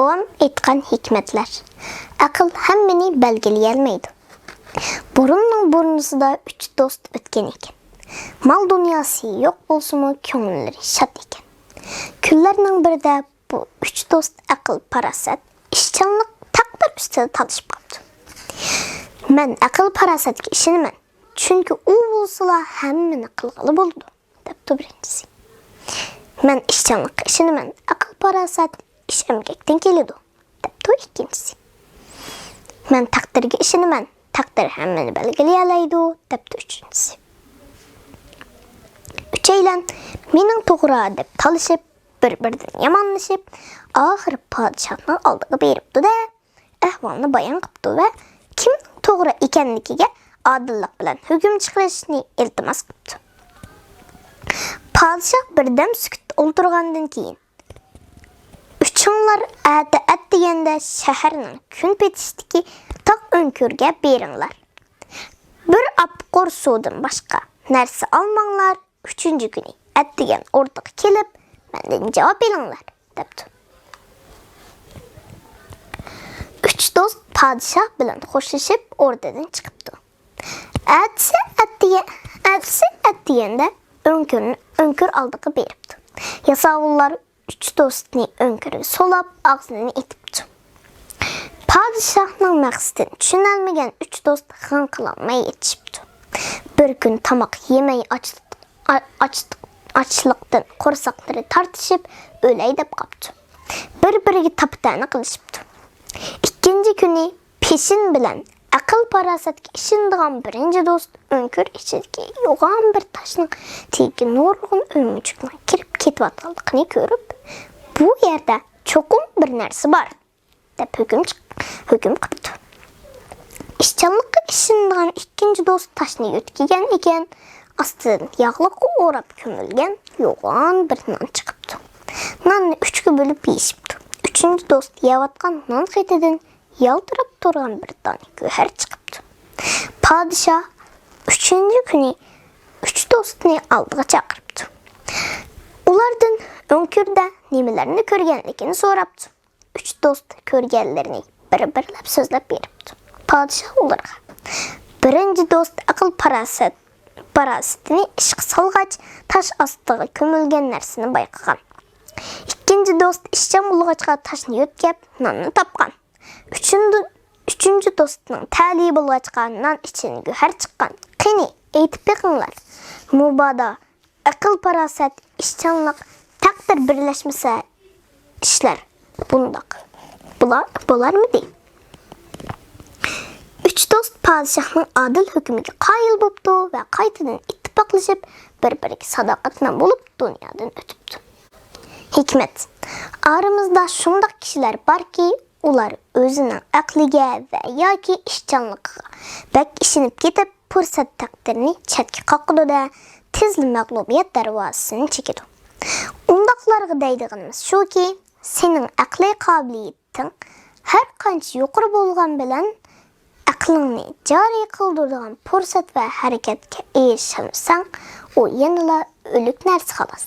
Babam aytgan hikmetler. Akıl hemmeni belgeleyelmeydi. Burunның burnusida 3 dost ötken eken. Mal dünyası yok bolsumu köngülleri şat eken. Günlerinin birde bu 3 dost akıl parasat, işçanlık takdir üstüde talışıp kaptı. Men akıl parasatki işinimen. Çünkü o bolsula hemmeni kılgalı boldu, depti birincisi. Men işçanlık işinimen, akıl parasat iş emgekten gelidu, depti ikincisi. Men takdirge işinimen, takdir hemmeni belgeleyeleydu, depti üçüncüsü. Üçeylen mening toğra dep talışıp, bir-birden yamanlaşıp, ahir padişahның aldığı beripdi de, ahvalını bayan qıptı ve kim toğra ekenligiga adillik bilen hüküm çıkarışını iltimas qıptı. Padişah birdem sükut olturgandan keyin üçüңlar at degende şäherning gün petişdiki tak önkürge beringlar. Bir apqor sudan başka nerse almanglar, üçüncü günü at degen ortaga kelip menden cevap elinglar, depti. Üç dost padişah bilen hoşlaşıp ordadan çıkıptı. Atsi at degende önkür aldığı beripti. Yasavullar üç dostni önkürü solap ağzını itipti. Padişahның maqsadını düşünelmegen üç dost hınkılanmaya yetişipti. Bir gün tamak yemeği açlıktan korsakları tartışıp öley dep kaptı. Bir-biriga taptana qilishibdi. İkinci günü peşin bilen akıl parasatga işindigan birinci dost önkür içidagi yoğan bir taşning tegi nurgun ömücükden kirip ketiyotganligini görüp, bu yerde çokum bir narsa bar dep hüküm qıptı. İşçanlıkka işindigan ikinci dost taşni yutkigen eken, astidan yağlık orap kömülgen yoğan bir nan çıkıptı. Nanni üçkü bölüp yiyişipti. Üçüncü dost yavatkan nan qeytedin yaldırıp durgan bir tane göher çıkıptı. Padişah üçüncü günü üç dostunu aldığa çağırıptı. Ulardan önkürde nemelerini körgenlikini soraptı. Üç dost körgenlerini bir-birlep sözlep beripti. Padişah olarga birinci dost akıl parasatini işqi salgaç taş astığı kömülgen narsini bayqagan. İkinci dost işçan bulgaçqa taşni yotkep nanını tapgan. Üçüncü dostunun tali bulgaçqa nan içini göher çıkkan. Qini eytip beqinglar. Mubada akıl parasat işçanlık takdir birleşmese işler bundak. Bular mı değil? Üç dost padişahның adil hükümüge qayıl boptu ve qaytadan ittifaklaşıp bir-biriga sadaqatman bolup dünyadan ötüptü. Hikmet. Aramızda şundak kişiler var ki, ular özünün akliga ve yoki işçanlıqqa bek işinip ketip fursat takdirini chetga qoqidi da tezli mag'lubiyat darvozasini chekidi. Undaqlarga deydigimiz shuki, sening aqliy qobiliyating har qancha yuqori bo'lgan bilan aqlingni joriy qildiradigan fursat va harakatga erishsang, u yanada o'lik narsa xolos.